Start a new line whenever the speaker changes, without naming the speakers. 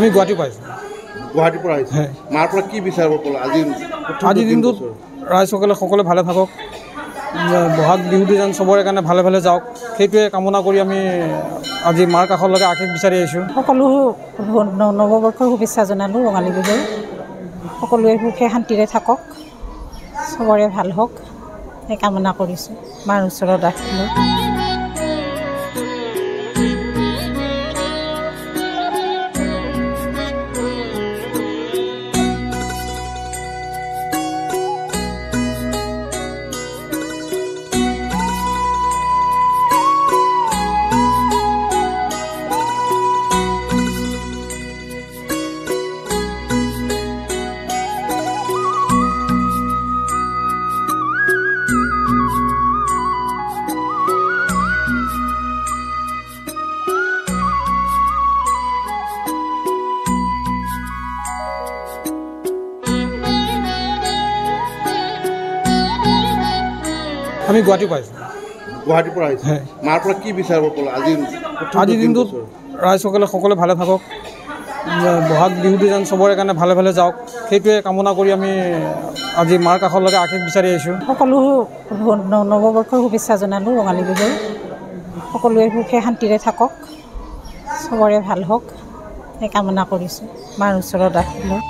আমি গুৱাহাটী পাইছোঁ।
গুৱাহাটীৰ পৰা আহিছে। মাৰ পৰা কি বিচাৰিব ক'লে
আজিৰ দিনটোত সকলে ভালে থাকক, বহাগ বিহুটো যেন চবৰে কাৰণে ভালে ভালে যাওক, সেইটোৱে কামনা কৰি আমি আজি মাৰ কাষলৈকে আশীষ বিচাৰি আহিছোঁ।
সকলো নৱবৰ্ষৰ শুভেচ্ছা জনালোঁ। ৰঙালী বিহুৰ সকলোৱে সুখে শান্তিৰে থাকক, চবৰে ভাল হওক, সেই কামনা কৰিছোঁ মাৰ ওচৰত ৰাখিলোঁ।
আমি গুৱাহাটী পাইছোঁ।
গুৱাহাটীৰ পৰা আহিছে। মাৰ পৰা কি বিচাৰিব ক'লে
আজিৰ দিনটোত সকলে ভালে থাকক, বহাগ বিহুটো যেন চবৰে কাৰণে ভালে ভালে যাওক, সেইটোৱে কামনা কৰি আমি আজি মাৰ কাষলৈকে আশীষ বিচাৰি আহিছোঁ।
সকলো নৱবৰ্ষৰ শুভেচ্ছা জনালোঁ। ৰঙালী বিহুৰ সকলোৱে সুখে শান্তিৰে থাকক, চবৰে ভাল হওক, সেই কামনা কৰিছোঁ মাৰ ওচৰত ৰাখিলোঁ।